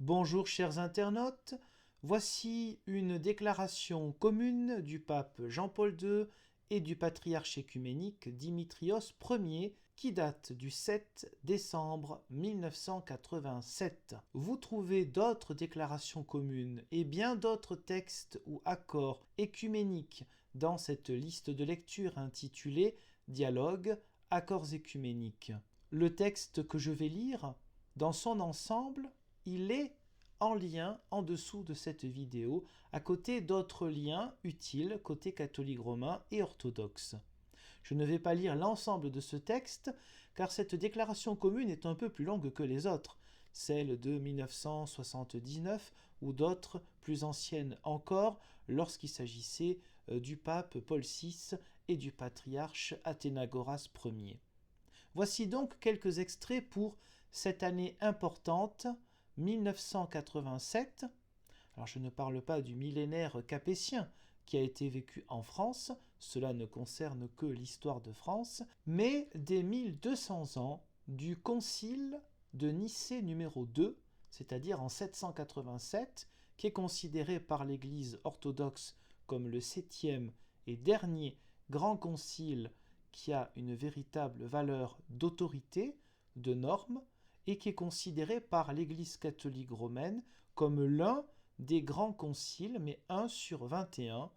Bonjour chers internautes, voici une déclaration commune du pape Jean-Paul II et du patriarche œcuménique Dimitrios Ier qui date du 7 décembre 1987. Vous trouvez d'autres déclarations communes et bien d'autres textes ou accords œcuméniques dans cette liste de lecture intitulée Dialogue, accords œcuméniques. Le texte que je vais lire, dans son ensemble, il est en lien en dessous de cette vidéo, à côté d'autres liens utiles côté catholique romain et orthodoxe. Je ne vais pas lire l'ensemble de ce texte, car cette déclaration commune est un peu plus longue que les autres, celle de 1979 ou d'autres plus anciennes encore, lorsqu'il s'agissait du pape Paul VI et du patriarche Athénagoras Ier. Voici donc quelques extraits pour cette année importante, 1987. Alors je ne parle pas du millénaire capétien qui a été vécu en France, cela ne concerne que l'histoire de France, mais des 1200 ans du concile de Nicée numéro 2, c'est-à-dire en 787, qui est considéré par l'Église orthodoxe comme le 7e et dernier grand concile qui a une véritable valeur d'autorité, de normes, et qui est considéré par l'Église catholique romaine comme l'un des grands conciles, mais 1 sur 21,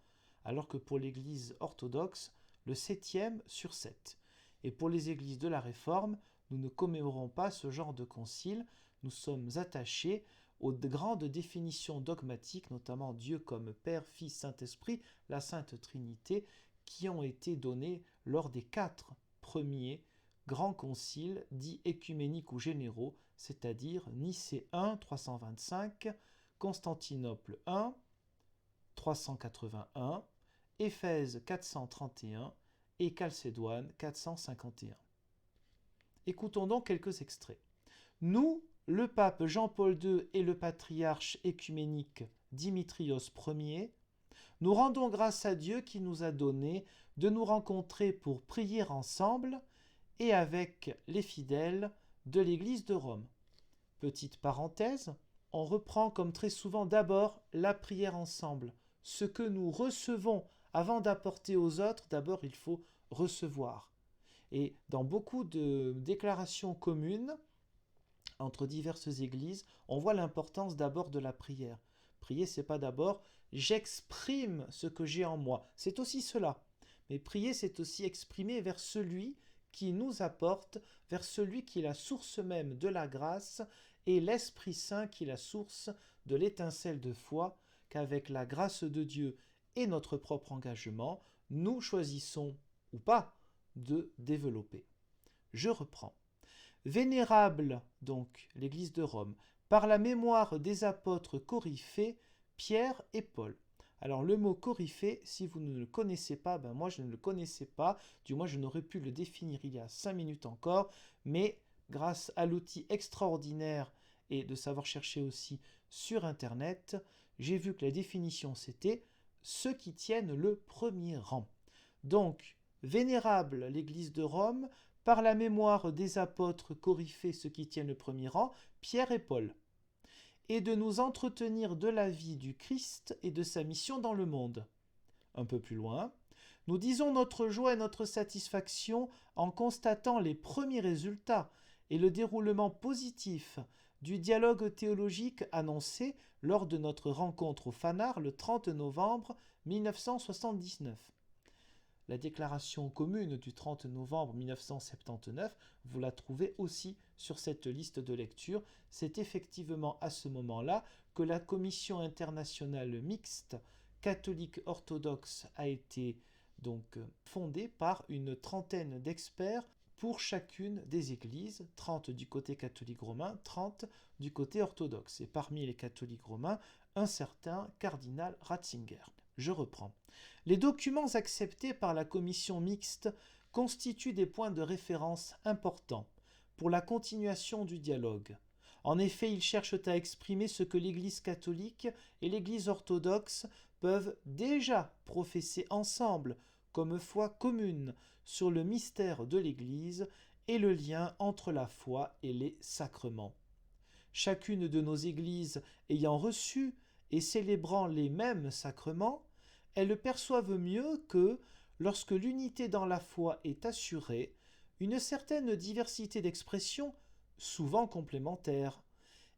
alors que pour l'Église orthodoxe, le 7e sur 7. Et pour les églises de la Réforme, nous ne commémorons pas ce genre de concile, nous sommes attachés aux grandes définitions dogmatiques, notamment Dieu comme Père, Fils, Saint-Esprit, la Sainte Trinité, qui ont été données lors des 4 premiers grands conciles dits œcuméniques ou généraux, c'est-à-dire Nicée 1, 325, Constantinople 1, 381, Éphèse 431 et Chalcédoine 451. Écoutons donc quelques extraits. Nous, le pape Jean-Paul II et le patriarche œcuménique Dimitrios Ier, nous rendons grâce à Dieu qui nous a donné de nous rencontrer pour prier ensemble et avec les fidèles de l'Église de Rome. Petite parenthèse, on reprend comme très souvent d'abord la prière ensemble. Ce que nous recevons avant d'apporter aux autres, d'abord il faut recevoir. Et dans beaucoup de déclarations communes entre diverses églises, on voit l'importance d'abord de la prière. Prier, c'est pas d'abord j'exprime ce que j'ai en moi. C'est aussi cela. Mais prier, c'est aussi exprimer vers celui qui nous apporte, vers celui qui est la source même de la grâce et l'Esprit Saint qui est la source de l'étincelle de foi qu'avec la grâce de Dieu et notre propre engagement, nous choisissons ou pas de développer. Je reprends. Vénérable, donc, l'Église de Rome, par la mémoire des apôtres coryphées, Pierre et Paul. Alors le mot coryphée, si vous ne le connaissez pas, moi je ne le connaissais pas, du moins je n'aurais pu le définir il y a 5 minutes encore, mais grâce à l'outil extraordinaire et de savoir chercher aussi sur Internet, j'ai vu que la définition c'était ceux qui tiennent le premier rang. Donc, vénérable l'Église de Rome, par la mémoire des apôtres coryphées, ceux qui tiennent le premier rang, Pierre et Paul, et de nous entretenir de la vie du Christ et de sa mission dans le monde. Un peu plus loin, nous disons notre joie et notre satisfaction en constatant les premiers résultats et le déroulement positif du dialogue théologique annoncé lors de notre rencontre au Fanard le 30 novembre 1979. La déclaration commune du 30 novembre 1979, vous la trouvez aussi sur cette liste de lecture. C'est effectivement à ce moment-là que la commission internationale mixte catholique-orthodoxe a été donc fondée par une trentaine d'experts pour chacune des églises, 30 du côté catholique romain, 30 du côté orthodoxe. Et parmi les catholiques romains, un certain cardinal Ratzinger. Je reprends. Les documents acceptés par la commission mixte constituent des points de référence importants pour la continuation du dialogue. En effet, ils cherchent à exprimer ce que l'Église catholique et l'Église orthodoxe peuvent déjà professer ensemble comme foi commune sur le mystère de l'Église et le lien entre la foi et les sacrements. chacune de nos églises ayant reçu et célébrant les mêmes sacrements, elles perçoivent mieux que, lorsque l'unité dans la foi est assurée, une certaine diversité d'expressions, souvent complémentaires,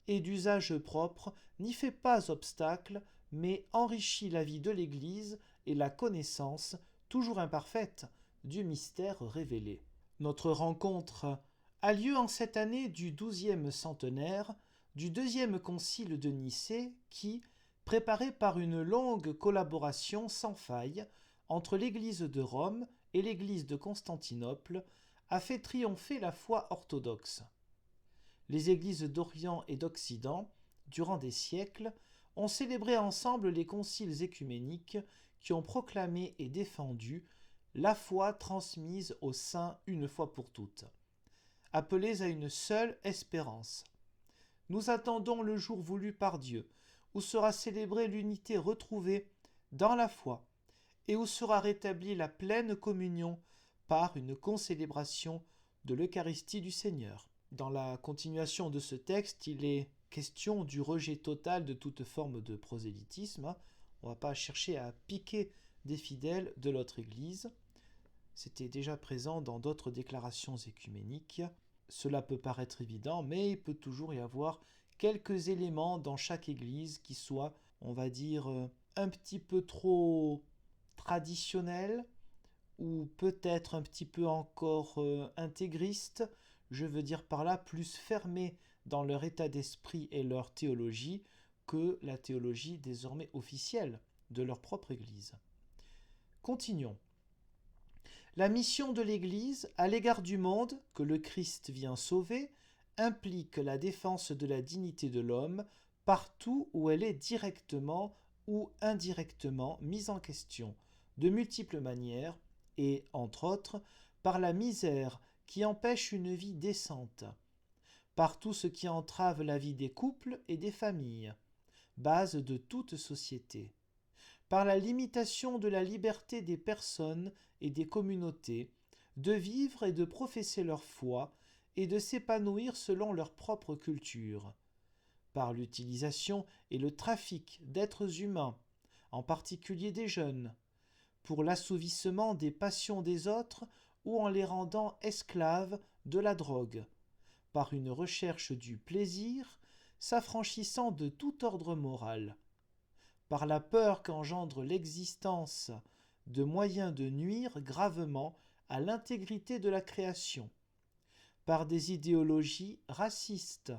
et d'usage propre, n'y fait pas obstacle, mais enrichit la vie de l'Église et la connaissance, toujours imparfaite, du mystère révélé. Notre rencontre a lieu en cette année du 12e centenaire du deuxième concile de Nicée qui, préparé par une longue collaboration sans faille entre l'Église de Rome et l'Église de Constantinople, a fait triompher la foi orthodoxe. Les églises d'Orient et d'Occident, durant des siècles, ont célébré ensemble les conciles œcuméniques qui ont proclamé et défendu la foi transmise aux saints une fois pour toutes, appelés à une seule espérance. Nous attendons le jour voulu par Dieu, où sera célébrée l'unité retrouvée dans la foi, et où sera rétablie la pleine communion par une concélébration de l'Eucharistie du Seigneur. Dans la continuation de ce texte, il est question du rejet total de toute forme de prosélytisme. On ne va pas chercher à piquer des fidèles de l'autre Église. C'était déjà présent dans d'autres déclarations œcuméniques. Cela peut paraître évident, mais il peut toujours y avoir quelques éléments dans chaque Église qui soient, on va dire, un petit peu trop traditionnels ou peut-être un petit peu encore intégristes. Je veux dire par là plus fermés dans leur état d'esprit et leur théologie que la théologie désormais officielle de leur propre Église. Continuons. La mission de l'Église à l'égard du monde que le Christ vient sauver implique la défense de la dignité de l'homme partout où elle est directement ou indirectement mise en question, de multiples manières, et, entre autres, par la misère qui empêche une vie décente, par tout ce qui entrave la vie des couples et des familles, base de toute société, par la limitation de la liberté des personnes et des communautés de vivre et de professer leur foi et de s'épanouir selon leur propre culture, par l'utilisation et le trafic d'êtres humains, en particulier des jeunes, pour l'assouvissement des passions des autres ou en les rendant esclaves de la drogue, par une recherche du plaisir s'affranchissant de tout ordre moral, par la peur qu'engendre l'existence de moyens de nuire gravement à l'intégrité de la création, par des idéologies racistes,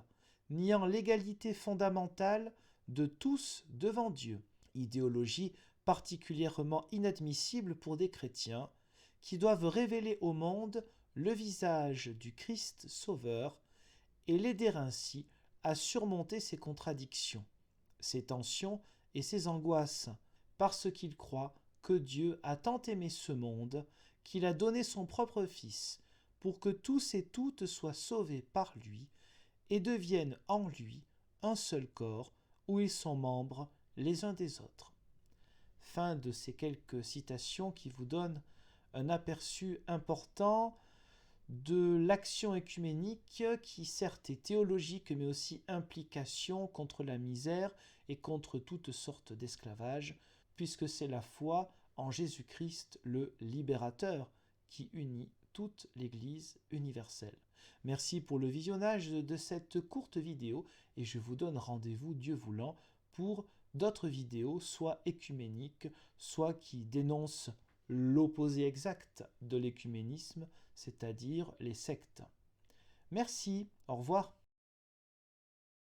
niant l'égalité fondamentale de tous devant Dieu, idéologie particulièrement inadmissible pour des chrétiens qui doivent révéler au monde le visage du Christ Sauveur et l'aider ainsi à surmonter ses contradictions, ses tensions et ses angoisses, parce qu'ils croient que Dieu a tant aimé ce monde qu'il a donné son propre Fils, pour que tous et toutes soient sauvés par lui et deviennent en lui un seul corps où ils sont membres les uns des autres. Fin de ces quelques citations qui vous donnent un aperçu important de l'action œcuménique qui certes est théologique mais aussi implication contre la misère et contre toutes sortes d'esclavage, puisque c'est la foi en Jésus-Christ le libérateur qui unit toute l'Église universelle. Merci pour le visionnage de cette courte vidéo et je vous donne rendez-vous, Dieu voulant, pour d'autres vidéos, soit œcuméniques, soit qui dénoncent l'opposé exact de l'œcuménisme, c'est-à-dire les sectes. Merci, au revoir.